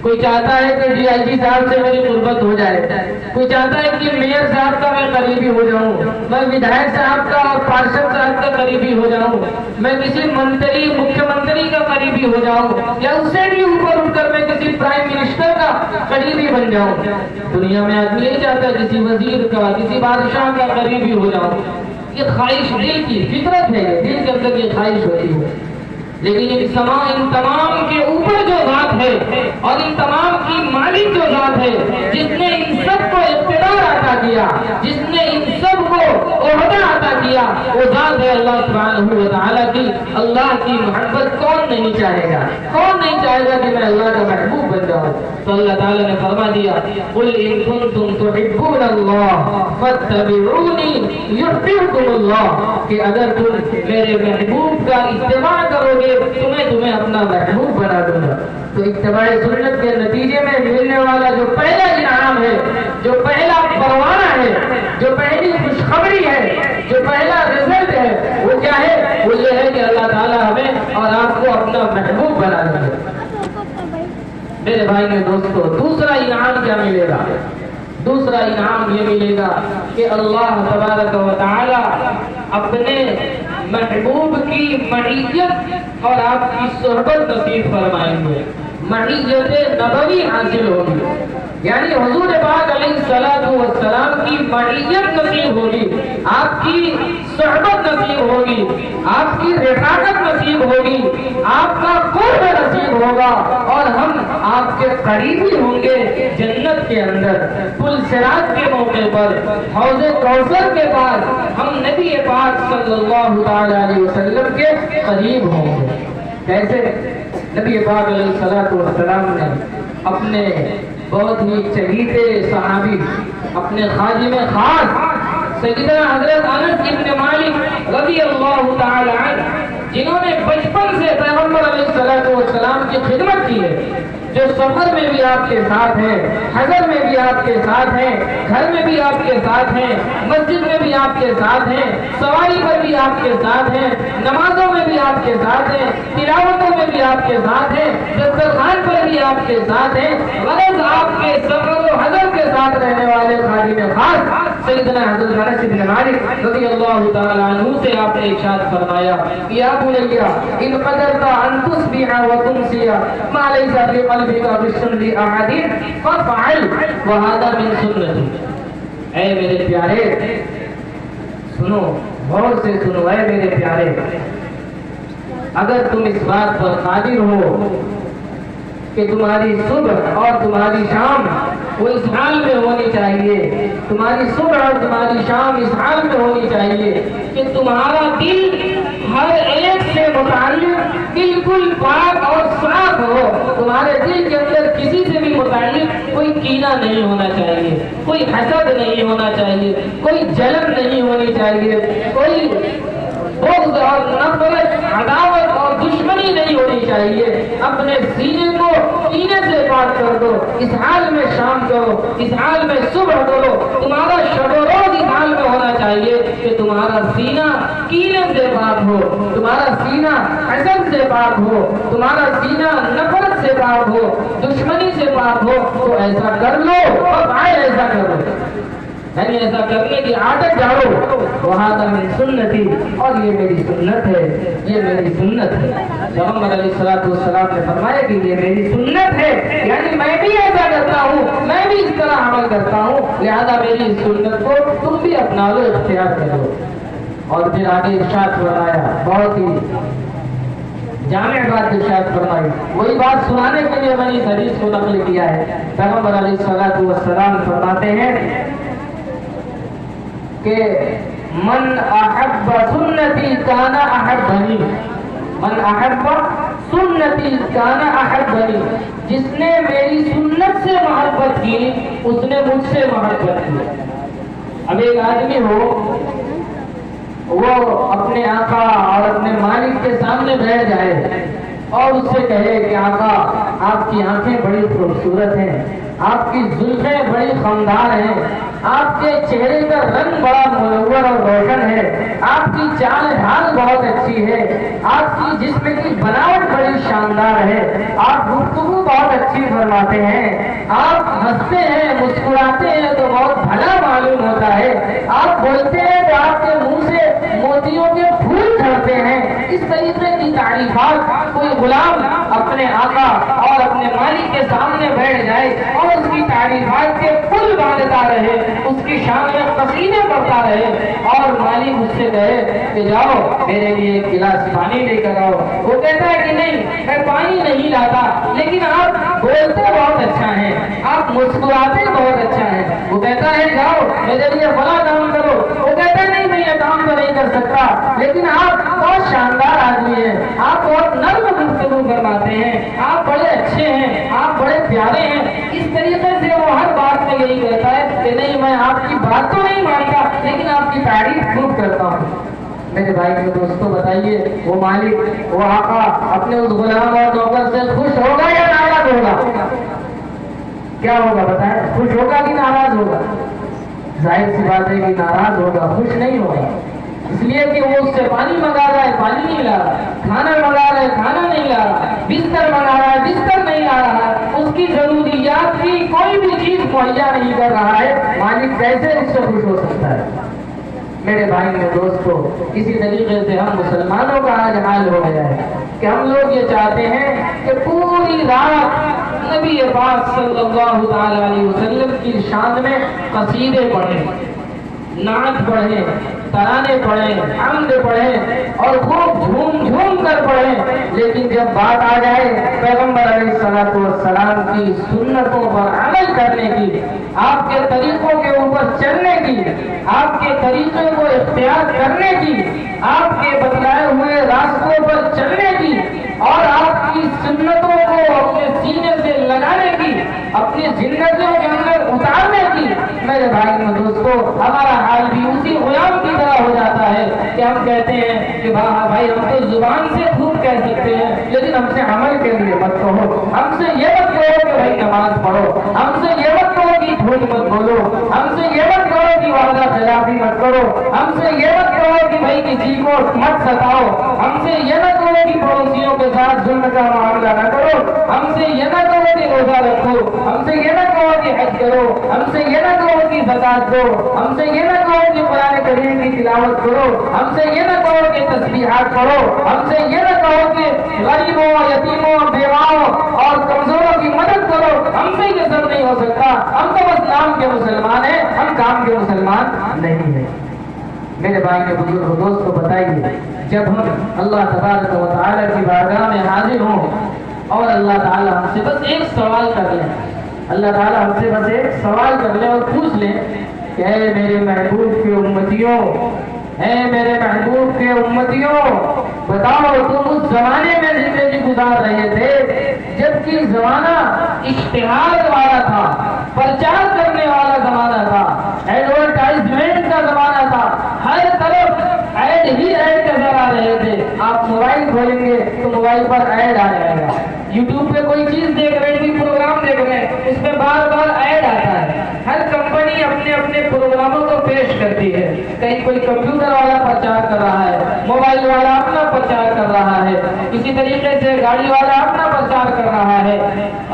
کوئی چاہتا ہے کہ ڈی آئی جی صاحب سے میری قربت ہو جائے، کوئی چاہتا ہے کہ میئر صاحب کا میں قریبی ہو جاؤں، میں ودھائک صاحب کا اور پارشد صاحب کا قریبی ہو جاؤں، میں کسی منتری مکھیہ منتری کا قریبی ہو جاؤں، یا اس سے بھی اوپر اٹھ کر میں کسی پرائم منسٹر کا قریبی بن جاؤں۔ دنیا میں آدمی یہی چاہتا ہے کسی وزیر کا، کسی بادشاہ کا قریبی ہو جاؤں۔ یہ خواہش دل کی فطرت ہے، دل کے اندر یہ خواہش ہوتی ہے، لیکن ان تمام کے اوپر جو ذات ہے اور ان تمام کی مالک جو ذات ہے، جس نے ان سب کو اقتدار عطا کیا، جس نے ان سب کو عہدہ عطا کیا، دیا وہ ذات ہے اللہ سبحانہ و تعالیٰ کی۔ اللہ کی محبت کون نہیں چاہے گا؟ کون نہیں چاہے گا کہ میں اللہ کا محبوب بن جاؤں؟ تو اللہ تعالیٰ نے فرما دیا قل ان کنتم تحبون اللہ فاتبعونی یحببکم اللہ، کہ اگر تم میرے محبوب کا اتباع کرو گے تو میں تمہیں اپنا محبوب بنا دوں گا۔ تو اتباع سنت کے نتیجے میں ملنے والا جو پہلا انعام ہے، جو پہلا پروانہ ہے، جو پہلی خوشخبری ہے، جو پہلا رزلٹ ہے، وہ کیا ہے؟ وہ یہ ہے کہ اللہ تعالیٰ ہمیں اور آپ کو اپنا محبوب بنا دیں گے۔ میرے بھائی نے دوستو، دوسرا انعام کیا ملے گا؟ دوسرا انعام یہ ملے گا کہ اللہ تبارک و تعالی اپنے محبوب کی معیت اور آپ کی صحبت نصیب فرمائیں گے۔ معیت نبوی حاصل ہوگی، یعنی حضور پاک علیہ السلام کی معیت نصیب ہوگی، آپ کی صحبت نصیب ہوگی، آپ کی رفاقت نصیب ہوگی، آپ کا قرب نصیب ہوگا، اور ہم آپ کے قریبی ہوں گے جنت کے اندر۔ پل صراط کے موقع پر، حوض کوثر کے پاس ہم نبی پاک صلی اللہ علیہ وسلم کے قریب ہوں گے۔ کیسے؟ نبی پاک علیہ السلام نے اپنے بہت ہی چہیتے صحابی، اپنے خادم خاص سیدنا حضرت انس بن مالک رضی اللہ تعالی عنہ، جنہوں نے بچپن سے پیغمبر علیہ السلام کی خدمت کی ہے، جو سفر میں بھی آپ کے ساتھ ہیں، حضر میں بھی آپ کے ساتھ ہیں، گھر میں بھی آپ کے ساتھ ہیں، مسجد میں بھی آپ کے ساتھ ہیں، سواری پر بھی آپ کے ساتھ ہیں، نمازوں میں بھی آپ کے ساتھ ہیں، تلاوتوں میں بھی آپ کے ساتھ ہیں، دسترخوان پر بھی آپ کے ساتھ ہیں، غرض آپ کے سفر و حضر کے ساتھ رہنے والے خادم خاص سیدنا حضرت انس بن مالک رضی اللہ تعالی عنہ سے آپ نے ارشاد فرمایا یا بنیا ان قدرت ان تصبح وتمسي ما ليس في قلبك بالسنة احد فافعل وهذا من سنتي۔ اے میرے پیارے سنو، غور سے سنو، اے میرے پیارے، اگر تم اس بات پر قادر ہو کہ تمہاری صبح اور تمہاری شام وہ اس حال میں ہونی چاہیے، تمہاری صبح اور تمہاری شام اس حال میں ہونی چاہیے کہ تمہارا دل ہر ایک سے متعلق بالکل پاک اور صاف ہو، تمہارے دل کے اندر کسی سے بھی متعلق کوئی کینہ نہیں ہونا چاہیے، کوئی حسد نہیں ہونا چاہیے، کوئی جلن نہیں ہونی چاہیے، کوئی بغض اور نفرت، عداوت اور دشمنی نہیں ہونی چاہیے۔ اپنے سینے کو کینے سے پاک کر دو، اس حال میں شام کرو، اس حال میں صبح کرو، تمہارا شب و روز اس حال میں ہونا چاہیے کہ تمہارا سینہ کینے سے پاک ہو، تمہارا سینہ حسد سے پاک ہو، تمہارا سینہ نفرت سے پاک ہو، دشمنی سے پاک ہو۔ تو ایسا کر لو، اور آئے ایسا کرو، یعنی ایسا کرنے کی عادت ڈالو۔ وہذا من سنتی، اور یہ میری سنت ہے، یہ میری سنت ہے۔ پیغمبر علیہ السلام نے فرمایا کہ یہ میری سنت ہے، یعنی میں بھی ایسا کرتا ہوں، میں بھی اس طرح عمل کرتا ہوں، لہذا میری اس سنت کو تم بھی اپنا لو، اختیار کرو۔ اور پھر آگے ارشاد فرمایا، بہت ہی جامع بات ارشاد فرمائی، وہی بات سنانے کے لیے میں نے اس حدیث کو نقل کیا ہے۔ پیغمبر علیہ السلام فرماتے ہیں کہ من احب سنتی کان احبنی، من احب سنتی کان احبنی، جس نے میری سنت سے محبت کی اس نے مجھ سے محبت کی۔ اب ایک آدمی ہو، وہ اپنے آقا اور اپنے مالک کے سامنے بیٹھ جائے اور اس سے کہے کہ آقا آپ کی آنکھیں بڑی خوبصورت ہیں، آپ کی زلفیں بڑی خمدار ہیں، آپ کے چہرے کا رنگ بڑا منور اور روشن ہے، آپ کی چال ڈھال بہت اچھی ہے، آپ کی جسم کی بناوٹ بڑی شاندار ہے، آپ گفتگو بہت اچھی فرماتے ہیں، آپ ہنستے ہیں مسکراتے ہیں تو بہت بھلا معلوم ہوتا ہے، آپ بولتے ہیں تو آپ کے منہ سے موتیوں کے پھول جھڑتے ہیں۔ اس طریقے کی تعریفات کوئی غلام اپنے آقا اور اپنے مالک کے سامنے بیٹھ جائے اور اس کی تعریفات کے پل باندھتا رہے، اس کی شان میں قصیدے پڑھتا رہے، اور مالک اس سے کہے کہ جاؤ میرے لیے ایک گلاس پانی لے کر آؤ، وہ کہتا ہے کہ نہیں میں پانی نہیں لاتا، لیکن آپ بولتے بہت اچھا ہے، آپ مسکراتے بہت اچھا ہے۔ وہ کہتا ہے جاؤ میرے لیے بڑا کام کرو، وہ کہتا ہے نہیں میں یہ کام تو نہیں کر سکتا، لیکن آپ بہت شاندار آدمی ہیں، آپ بہت نرم گفتگو فرماتے ہیں، آپ بڑے اچھے ہیں، آپ بڑے پیارے ہیں۔ اس طریقے سے وہ ہر بات میں یہی کہتا ہے کہ نہیں میں آپ کی بات تو نہیں مانتا لیکن آپ کی تعریف خوب کرتا ہوں۔ میرے بھائی کے دوستوں بتائیے، وہ مالک، وہ آقا اپنے اس غلام اور نوکر سے خوش ہوگا یا ناراض ہوگا؟ کیا ہوگا بتائیں؟ خوش ہوگا کہ ناراض ہوگا؟ ظاہر سی بات ہے کہ ناراض ہوگا، خوش نہیں ہوگا، اس لیے کہ وہ اس سے پانی منگا رہا ہے، پانی نہیں لا رہا، کھانا منگا رہا ہے، کھانا نہیں لا رہا، بستر منگا رہا ہے، بستر نہیں لا رہا، اس کی ضروریات کی کوئی بھی چیز مہیا نہیں کر رہا ہے، مالک کیسے اس سے خوش ہو سکتا ہے؟ میرے بھائی میرے دوستو، اسی طریقے سے ہم مسلمانوں کا آج حال ہو گیا ہے کہ ہم لوگ یہ چاہتے ہیں کہ پوری رات نبی پاک صلی اللہ علیہ وسلم کی شان میں قصیدے پڑھیں، نعت پڑھیں، ترانے پڑھیں، حمد پڑھیں اور خوب جھوم جھوم کر پڑھیں، لیکن جب بات آ جائے پیغمبر علیہ السلام کی سنتوں پر عمل کرنے کی، آپ کے طریقوں کے اوپر چلنے کی، آپ کے طریقے کو اختیار کرنے کی، آپ کے بتلائے ہوئے راستوں پر چلنے کی اور آپ کی سنتوں کو اپنے سینے سے لگانے کی، اپنی زندگیوں کے اندر اتارنے کی، میرے بھائی اور دوستو ہمارا حال بھی اسی غلام کی طرح ہو جاتا ہے کہ ہم کہتے ہیں کہ بھائی ہم تو زبان سے خوب کہہ سکتے ہیں لیکن ہم سے عمل کے لیے مت کہو، ہم سے یہ مت کہو کہ بھائی نماز پڑھو، ہم سے یہ مت کہو کہ جھوٹ مت بولو، ہم سے یہ مت کہو کہ وعدہ خلافی مت کرو، ہم سے یہ مت کہو کہ بھائی کسی کو مت ستاؤ، ہم سے یہ نہ کہو کہ پڑوسیوں کے ساتھ ظلم کا معاملہ نہ کرو، ہم سے یہ نہ کہو کہ روزہ رکھو، ہم سے یہ نہ کہو کہ حج کرو، ہم سے یہ نہ کہو کہ زکات دو، ہم سے یہ نہ کہو کہ قرآن کریم کی تلاوت کرو، ہم سے یہ نہ کہو کہ تسبیحات پڑھو، ہم سے یہ نہ کہو کہ غریبوں، یتیموں، بیواؤں اور کمزوروں کی مدد کرو، ہم سے یہ سب نہیں ہو سکتا، ہم تو بس نام کے مسلمان ہیں، ہم کام کے مسلمان نہیں ہیں۔ میرے بھائی کے بزرگ دوست کو بتائیے، جب ہم اللہ تبارک و تعالیٰ کی بارگاہ میں حاضر ہوں اور اللہ تعالیٰ ہم سے بس ایک سوال کر لیں، اللہ تعالیٰ ہم سے بس ایک سوال کر لیں اور پوچھ لیں کہ اے میرے محبوب کے امتیوں، اے میرے محبوب کے امتیوں، بتاؤ تم اس زمانے میں زندگی گزار رہے تھے جبکہ زمانہ اشتہار والا تھا، پرچار کرنے والا زمانہ تھا، ایڈورٹائزمنٹ کا زمانہ تھا، ہر طرف ایڈ ہی ایڈ نظر آ رہے تھے، آپ موبائل کھولیں گے تو موبائل پر ایڈ آ جائے گا، یوٹیوب پہ کوئی چیز دیکھ رہے ہیں، کوئی پروگرام دیکھ رہے ہیں، اس میں بار بار ایڈ آتا ہے، ہر کمپنی اپنے اپنے پروگراموں کو پیش کرتی ہے، کہیں کوئی کمپیوٹر والا پرچار کر رہا ہے، موبائل والا اپنا پرچار کر رہا ہے، اسی طریقے سے گاڑی والا اپنا پرچار کر رہا ہے،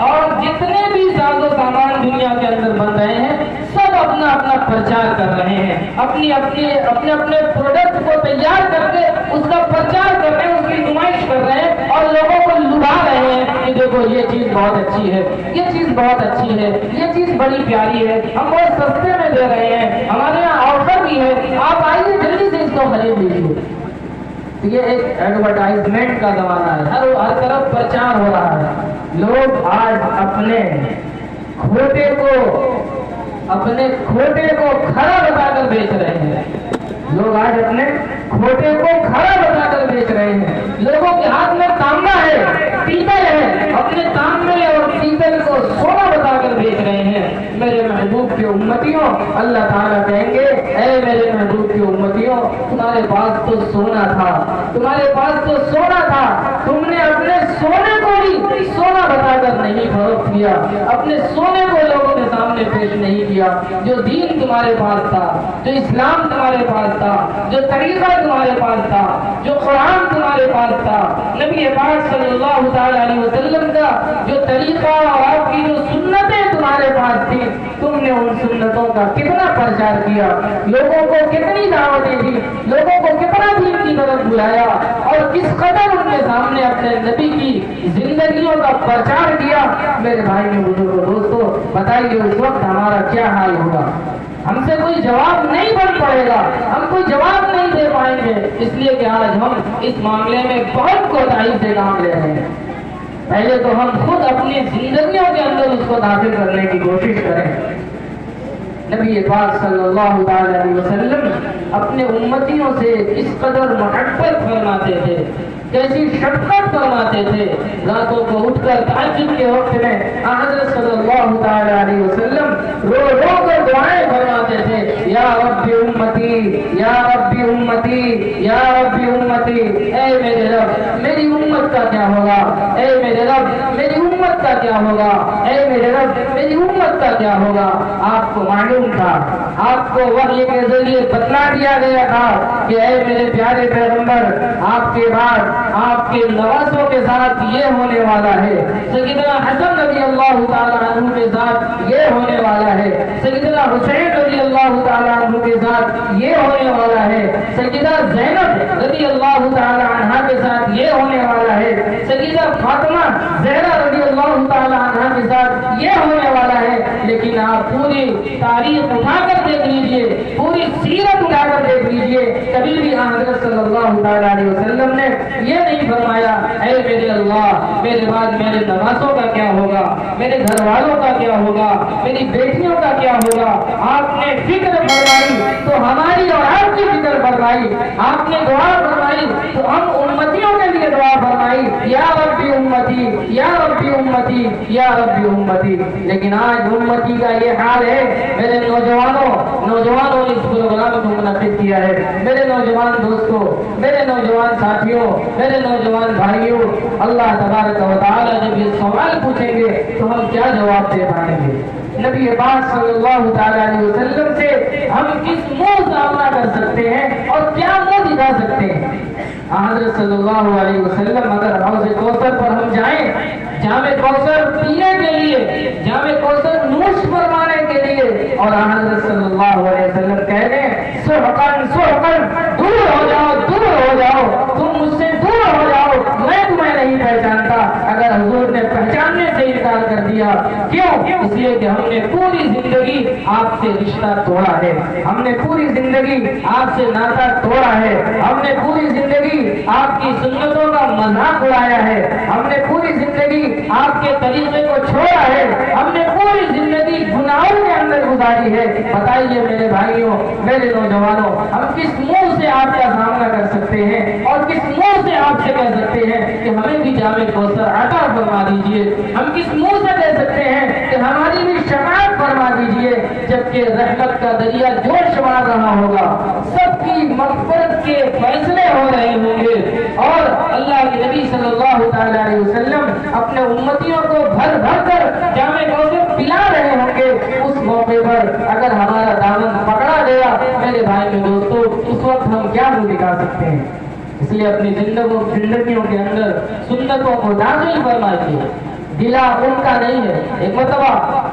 اور جتنے بھی ساز و سامان دنیا کے اندر بن رہے ہیں سب اپنا اپنا پرچار کر رہے ہیں، اپنے اپنے پروڈکٹ کو تیار کر کے اس کا پرچار کر رہے ہیں، اس کی نمائش کر رہے ہیں اور لوگوں کو لبھا رہے ہیں کہ دیکھو یہ چیز بہت اچھی ہے، یہ چیز بہت اچھی ہے، یہ چیز بڑی پیاری ہے، ہم بہت سستے میں دے رہے ہیں، ہمارے یہاں آفر بھی ہے، آپ آئیے جلدی سے اس کو خرید لیجیے۔ یہ ایک ایڈورٹائزمنٹ کا زمانہ ہے، ہر طرف پرچار ہو رہا ہے، لوگ آج اپنے کھوٹے کو کھڑا بتا کر بیچ رہے ہیں، لوگ آج اپنے کھوٹے کو کھڑا بتا کر بیچ رہے ہیں، لوگوں کے ہاتھ میں تانبا ہے، پیتل ہے، اپنے تانبے اور پیتل کو سونا بتا کر بیچ رہے ہیں۔ میرے محبوب کے امتیوں، اللہ تعالیٰ کہیں گے اے میرے محبوب کے امتیوں، تمہارے پاس تو سونا تھا، تمہارے پاس تو سونا تھا، تم نے اپنے سونے کو بھی سونا بتا کر نہیں فروخت کیا، اپنے سونے کو لوگوں کے سامنے پیش نہیں کیا، جو دین تمہارے پاس تھا، جو اسلام تمہارے پاس تھا، جو طریقہ تمہارے پاس تھا، جو قرآن تمہارے پاس تھا، نبی پاک صلی اللہ تعالی علیہ وسلم کا جو طریقہ اور آپ کی جو سنتیں تمہارے پاس تھی، تم نے ان سنتوں کا کتنا پرچار کیا، لوگوں کو کتنی دعوتیں دی، لوگوں کو کتنا دین کی طرف بلایا اور کس قدر ان کے سامنے اپنے نبی کی زندگیوں کا پرچار کیا۔ میرے بھائی میں بزرگوں دوستو بتائیے اس وقت ہمارا کیا حال ہوگا؟ ہم سے کوئی جواب نہیں بن پڑے گا، ہم کوئی جواب نہیں دے پائیں گے، اس لیے کہ آج ہم اس معاملے میں بہت کوتاہی سے کام لے رہے ہیں۔ پہلے تو ہم خود اپنی زندگیوں کے اندر اس کو داخل کرنے کی کوشش کریں۔ نبی پاک صلی اللہ علیہ وسلم اپنے امتیوں سے کس قدر محبت فرماتے تھے، کیسی شفقت فرماتے تھے۔ راتوں کو اٹھ کر تہجد کے وقت میں حضرت صلی اللہ علیہ وسلم رو رو کر دعائیں فرماتے تھے، یا رب امتی، یا رب امتی، یا رب امتی، اے میرے رب میری امت کا کیا ہوگا، اے میرے رب میری امت کا کیا ہوگا، اے میرے رب میری امت کا کیا ہوگا۔ آپ کو معلوم تھا، آپ کو وحی کے ذریعے بتلا دیا گیا تھا کہ اے میرے پیارے پیغمبر، آپ کے بعد آپ کے نواسوں کے ساتھ یہ ہونے والا ہے، سیدنا حسن رضی اللہ تعالیٰ عنہ کے ساتھ یہ ہونے والا ہے، سیدنا حسین رضی اللہ تعالیٰ عنہ کے ساتھ یہ ہونے والا ہے، سیدہ زینب رضی اللہ تعالیٰ عنہ کے ساتھ یہ ہونے والا ہے، سیدہ فاطمہ زہرا رضی اللہ تعالیٰ عنہ کے ساتھ یہ ہونے والا ہے۔ لیکن آپ پوری تاریخ اٹھا کر دیکھ لیجئے، پوری سیرت اٹھا کر دیکھ لیجئے، کبھی بھی حضرت صلی اللہ علیہ وسلم نے یہ نہیں فرمایا اے میرے اللہ میرے بعد میرے نواسوں کا کیا ہوگا، میرے گھر والوں کا کیا ہوگا، میری بیٹیوں کا کیا ہوگا۔ آپ نے فکر فرمائی تو ہماری اور آپ کی فکر فرمائی، آپ نے دعا فرمائی تو ہم امتیوں کے لیے دعا فرمائی، یا ربی امتی، یا ربی امتی، یا ربی امتی۔ لیکن آج امتی کا یہ حال ہے۔ میرے نوجوانوں نے اس پروگرام کو منعقد کیا ہے، میرے نوجوان دوستوں، میرے نوجوان ساتھیوں، میرے نوجوان بھائیوں، اللہ تبارک و تعالی جب یہ سوال پوچھیں گے تو ہم کیا جواب دے پائیں گے؟ نبی پاک صلی اللہ علیہ وسلم سے ہم کس منہ سامنا کر سکتے ہیں اور کیا منہ دکھا سکتے ہیں؟ حضرت صلی اللہ علیہ وسلم اگر حوض کوثر پر ہم جائیں، جام کوثر پینے کے لیے، جام کوثر نوش فرمانے کے لیے، اور حضرت صلی اللہ علیہ وسلم کہہ دیں سحقن سحقن، دور ہو جاؤ، دور ہو جاؤ، تم مجھ سے دور ہو جاؤ، میں تمہیں نہیں پہچانتا، اگر حضور نے پہچاننے سے انکار کر دیا، کیوں؟ اس لیے کہ ہم نے پوری زندگی آپ سے رشتہ توڑا ہے، ہم نے پوری زندگی آپ سے ناطہ توڑا ہے، ہم نے پوری زندگی آپ کی سنتوں کا مذاق اڑایا ہے، ہم نے پوری زندگی آپ کے طریقے کو چھوڑا ہے، ہم نے پوری زندگی گناہوں کے اندر گزاری ہے۔ بتائیے میرے بھائیوں، میرے نوجوانوں، ہم کس منہ سے آپ کا سامنا کر سکتے ہیں اور کس منہ سے آپ سے کہہ سکتے ہیں کہ ہمیں بھی جام کوثر عطا فرما دیجئے؟ ہم کس منہ سے کہہ سکتے ہیں کہ ہماری بھی شفاعت فرما دیجئے، جبکہ رحمت کا دریا جوش مار رہا ہوگا، سب کی مغفرت کے فیصلے ہو رہے ہوں گے، اور اللہ کے نبی صلی اللہ علیہ وسلم اپنے امتیوں کو بھر بھر کر جام کوثر پلا رہے ہوں گے۔ اس موقع پر اگر ہمارا دامن پکڑا گیا میرے بھائی دوستو، اس وقت ہم کیا منہ دکھا سکتے ہیں؟ اس لیے اپنی زندگیوں کے اندر سنتوں کو داخل فرمائیے، دلا ان کا نہیں ہے۔ ایک مرتبہ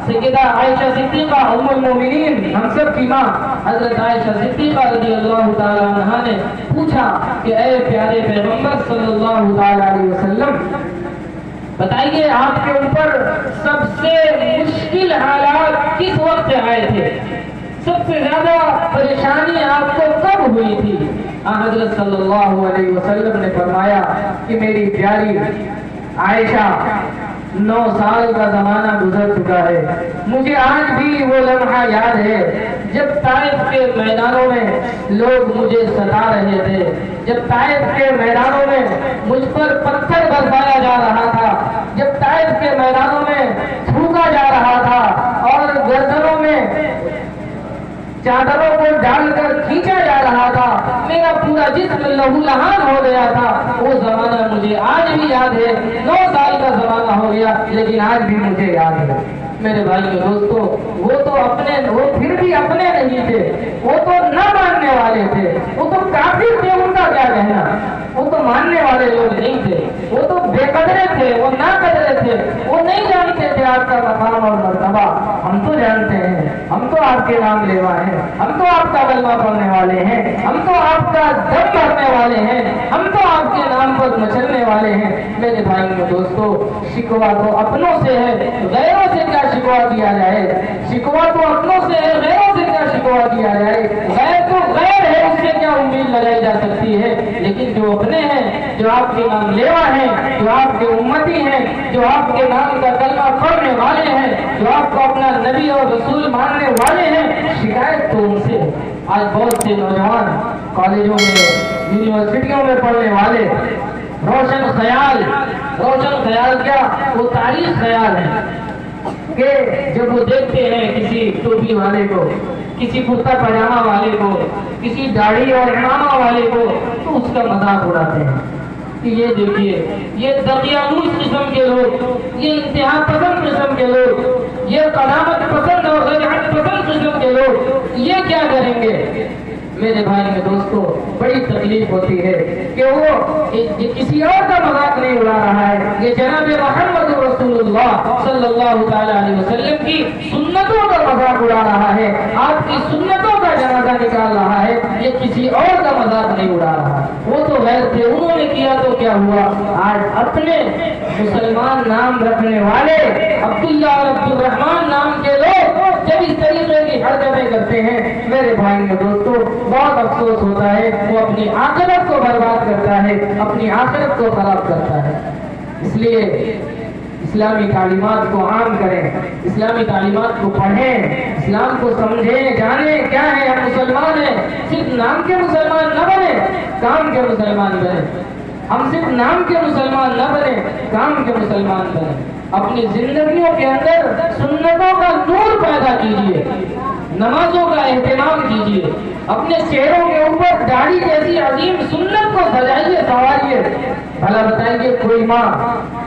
سیدہ عائشہ صدیقہ ام المومنین ہم سب کی ماں حضرت عائشہ صدیقہ رضی اللہ تعالی عنہا نے پوچھا کہ اے پیارے پیغمبر صلی اللہ تعالی علیہ وسلم، بتائیے آپ کے اوپر سب سے مشکل حالات کس وقت آئے تھے، سب سے زیادہ پریشانی آپ کو کب ہوئی تھی؟ حضرت صلی اللہ علیہ وسلم نے فرمایا کہ میری پیاری عائشہ 9 سال کا زمانہ گزر چکا ہے، مجھے آج بھی وہ لمحہ یاد ہے جب طائف کے میدانوں میں لوگ مجھے ستا رہے تھے، جب طائف کے میدانوں میں مجھ پر پتھر برسایا جا رہا تھا، جب طائف کے میدانوں میں تھوکا جا رہا تھا اور گردنوں میں چادروں کو ڈال کر کھینچا جا رہا تھا، میرا پورا جسم لہولہان ہو گیا تھا، وہ زمانہ مجھے آج بھی یاد ہے۔ 9 سال کا زمانہ ہو گیا لیکن آج بھی مجھے یاد ہے۔ میرے بھائیو دوستو، وہ پھر بھی اپنے نہیں تھے، وہ تو نہ ماننے والے تھے، وہ تو کافر تھے، ان کا کیا کہنا، وہ تو ماننے والے لوگ نہیں تھے، وہ تو بے قدرے تھے، وہ نا قدرے تھے، وہ نہیں جانتے تھے آپ کا مقام اور مرتبہ۔ ہم تو جانتے ہیں، ہم تو آپ کے نام لیوا ہیں، ہم تو آپ کا کلمہ پڑھنے والے ہیں، ہم تو آپ کا دم بھرنے والے ہیں، ہم تو آپ کے نام پر مچلنے والے ہیں۔ میرے بھائیو دوستو، شکوہ تو اپنوں سے ہے، غیروں سے کیا شکوہ کیا جائے؟ شکوہ تو اپنوں سے ہے، غیروں سے کیا شکوہ کیا جائے؟ غیر تو غیر ہے، اس سے کیا امید لگائی جا سکتی ہے؟ لیکن جو اپنے ہیں، جو آپ کے نام لیوا ہیں، جو آپ کے امتی ہیں، جو آپ کے نام کا کلمہ پڑھنے والے ہیں، جو آپ کو اپنا نبی اور رسول ماننے والے ہیں، شکایت تو ان سے۔ آج بہت سے نوجوان کالجوں میں، یونیورسٹیوں میں پڑھنے والے روشن خیال کیا، وہ تاریخ خیال ہے کہ جب وہ دیکھتے ہیں کسی ٹوپی والے کو، کسی کرتا پاجامہ والے کو، کسی داڑھی اور امامہ والے کو، تو اس کا مذاق اڑاتے ہیں کہ یہ دیکھیے، یہ دقیانوس قسم کے لوگ، یہ انتہا پسند قسم کے لوگ، یہ قدامت پسند اور رجعت پسند قسم کے لوگ، یہ کیا کریں گے؟ میرے بھائی میں دوستو، بڑی تکلیف ہوتی ہے کہ وہ کسی اور کا مذاق نہیں اڑا رہا ہے، یہ جناب محمد رسول اللہ صلی اللہ تعالی علیہ وسلم کی سنتوں کا مذاق اڑا رہا ہے، آپ کی سنتوں کا جنازہ نکال رہا ہے، یہ کسی اور کا مذاق نہیں اڑا رہا۔ وہ تو غیر تھے، انہوں نے کیا تو کیا ہوا؟ آج اپنے مسلمان نام رکھنے والے عبداللہ اور عبد الرحمن نام کے لوگ جب اس طریقے کی حرکتیں کرتے ہیں، میرے بھائی میں دوستو، بہت افسوس ہوتا ہے، وہ اپنی آخرت کو برباد کرتا ہے، اپنی آخرت کو خراب کرتا ہے۔ اس لیے اسلامی تعلیمات کو عام کریں، اسلامی تعلیمات کو پڑھیں، اسلام کو سمجھیں، جانیں کیا ہے ہم مسلمان ہیں۔ صرف نام کے مسلمان نہ بنیں، کام کے مسلمان بنیں۔ ہم صرف نام کے مسلمان نہ بنیں، کام کے مسلمان بنیں۔ اپنی زندگیوں کے اندر سنتوں کا نور پیدا کیجیے، نمازوں کا اہتمام کیجیے، اپنے چہروں کے اوپر داڑھی جیسی عظیم سنت کو سجائیے، سنواریے۔ بھلا بتائیے، کوئی ماں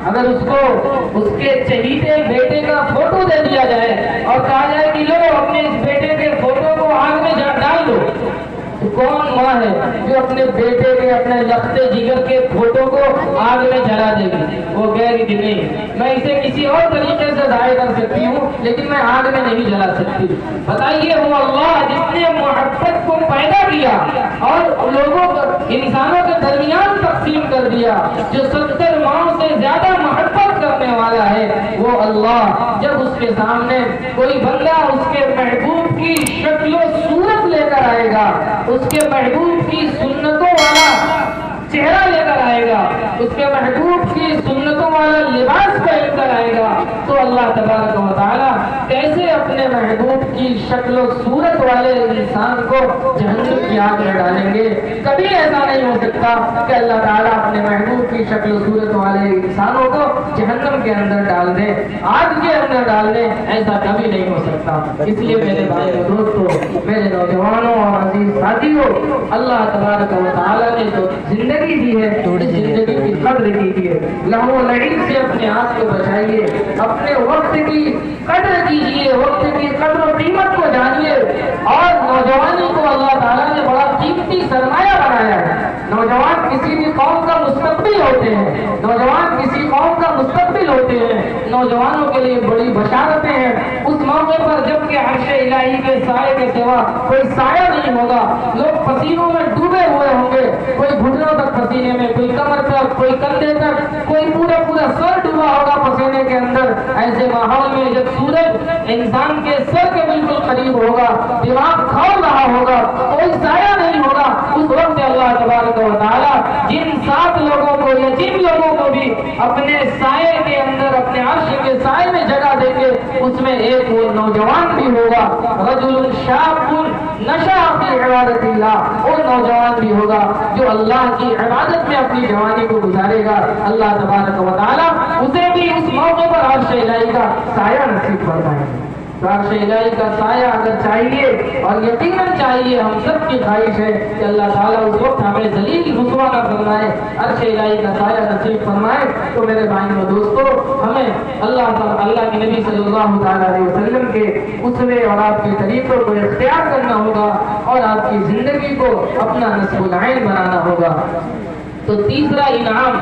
اگر اس کو اس کے چہیتے بیٹے کا فوٹو دے دیا جائے اور کہا جائے کہ لو اپنے اس بیٹے کے فوٹو کو آگ میں ڈال دو، تو کون ماں ہے جو اپنے بیٹے کے، اپنے لختے جگر کے فوٹو کو آگ میں جلا دے گی؟ وہ کہے گی کہ نہیں، میں اسے کسی اور طریقے سے ضائع کر سکتی ہوں لیکن میں آگ میں نہیں جلا سکتی۔ بتائیے، وہ اللہ جس نے محبت کو پیدا کیا اور لوگوں کو، انسانوں کے درمیان تقسیم کر دیا، جو 70 ماؤں سے زیادہ محبت کرنے والا ہے، وہ اللہ جب اس کے سامنے کوئی بندہ اس کے محبوب کی شکل و صورت لے کر آئے گا، اس کے محبوب کی سنتوں والا چہرہ لے کر آئے گا، اس کے محبوب کی سنتوں والا لباس پہن کر آئے گا، تو اللہ تبارک و تعالیٰ کیسے اپنے محبوب کی شکل و صورت والے انسان کو جہنم کی آگ میں ڈالیں گے؟ کبھی ایسا نہیں ہو سکتا کہ اللہ تعالیٰ اپنے محبوب کی شکل و صورت والے انسانوں کو جہنم کے اندر ڈال دے، آگ کے اندر ڈال دے، ایسا کبھی نہیں ہو سکتا۔ اس لیے میرے بھائی اور دوستوں، میرے نوجوانوں اور عزیز ساتھیوں، اللہ تبارک و تعالیٰ نے جو زندگی دی ہے، اس زندگی کی قدر کیجیے، لہو و لعب سے اپنے آپ کو بچائیے، اپنے وقت کی قدر کیجیے، وقت کی قدر و قیمت کو جانیے، اور نوجوانی کو اللہ تعالیٰ نے بڑا قیمتی سرمایہ بنایا ہے۔ نوجوان کسی بھی قوم کا مستقبل ہوتے ہیں، نوجوان کسی قوم کا مستقبل ہوتے ہیں، نوجوانوں کے لیے بڑی بشارتیں ہیں۔ اس موقع پر جب کہ عرش الہی کے سائے کے سوا کوئی سایہ نہیں ہوگا، لوگ پسینوں میں ڈوبے ہوئے ہوں گے، کوئی گھٹنوں تک پسینے میں، کوئی کمر تک، کوئی کندھے تک، کوئی پورا سر ڈوبا ہوگا پسینے کے اندر۔ ایسے ماحول میں جب سورج انسان کے سر کے بالکل قریب ہوگا، دماغ کھول رہا ہوگا، کوئی سایہ نہیں ہوگا، اس وقت اللہ تبارک و تعالیٰ جن 7 لوگوں کو یا جن لوگوں کو بھی اپنے سائے کے اندر، اپنے عرش کے سائے میں جگہ دیں گے، اس میں ایک وہ نوجوان بھی ہوگا، رجل شاب نشأ فی عبادت اللہ، وہ نوجوان بھی ہوگا جو اللہ کی عبادت میں اپنی جوانی کو گزارے گا۔ اللہ تبارک و تعالیٰ اسے بھی اس موقع پر عرش الہی کا سایہ نصیب فرمائے۔ تو عرش الہی کا سایہ اگر چاہیے، اور یقیناً چاہیے، ہم سب کی خواہش ہے کہ اللہ تعالیٰ اس وقت ہمیں ذلیل رسوا نہ فرمائے، عرش الہی کا سایہ نصیب فرمائے۔ تو میرے بھائیوں و دوستو، ہمیں اللہ کے نبی صلی اللہ تعالیٰ علیہ وسلم کے اسوے اور آپ کے طریقوں کو اختیار کرنا ہوگا، اور آپ کی زندگی کو اپنا نصب العین بنانا ہوگا۔ تو تیسرا انعام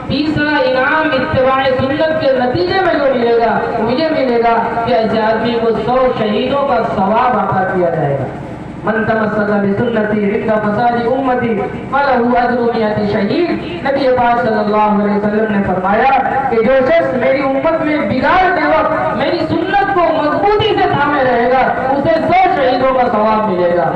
اتباع سنت کے نتیجے میں جو ملے گا، وہ یہ ملے گا کہ ایسے آدمی کو 100 شہیدوں کا ثواب عطا کیا جائے گا۔ من تمسک بسنتی عند فساد امتی فلہ اجر 100 شہید۔ نبی پاک صلی اللہ علیہ وسلم نے فرمایا کہ جو شخص میری امت میں بگاڑتے وقت میری سنت کو مضبوطی سے تھامے رہے گا، اسے 100 شہیدوں کا ثواب ملے گا۔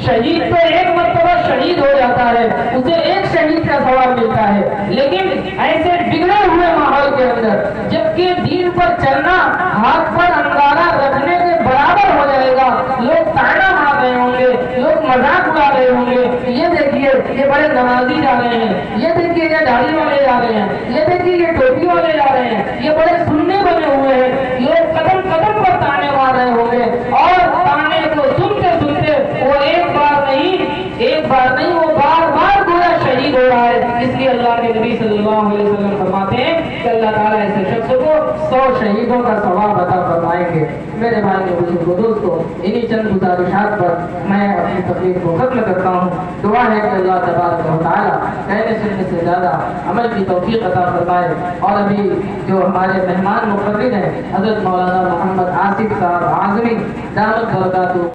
شہید تو ایک مرتبہ شہید ہو جاتا ہے، اسے ایک شہید
شہید کا ثواب ملتا ہے. لیکن ایسے بگڑے ہوئے ماحول کے اندر جبکہ دین پر چلنا ہاتھ پر انگارہ رکھنے کے برابر ہو جائے گا, لوگ تانا مار رہے ہوں گے, لوگ مذاق اڑا رہے ہوں گے, یہ دیکھیے یہ بڑے نمازی جا رہے ہیں, یہ دیکھیے یہ داڑھی والے جا رہے ہیں, یہ دیکھیے یہ ٹوپی والے جا رہے ہیں, یہ بڑے سننے بنے ہوئے ہیں, لوگ قدم قدم پر تانے مار رہے ہوں گے, اور تانے کو سنتے سنتے وہ ایک بار نہیں وہ بار بار گویا شہید ہو رہا ہے. اس لیے اللہ کے نبی صلی اللہ علیہ وسلم فرماتے ہیں کہ اللہ تعالیٰ ایسے شخص کو 100 شہیدوں کا ثواب عطا فرمائیں گے. میرے بھائی کے بزرگوں دوستو, انہی چند گزارشات پر میں اپنی تقریر کو ختم کرتا ہوں. دعا ہے کہ اللہ تبارک و تعالیٰ کہنے سننے سے زیادہ عمل کی توفیق عطا فرمائے. اور ابھی جو ہمارے مہمان مقرر ہیں حضرت مولانا محمد آصف صاحب اعظمی دامت برکاتہ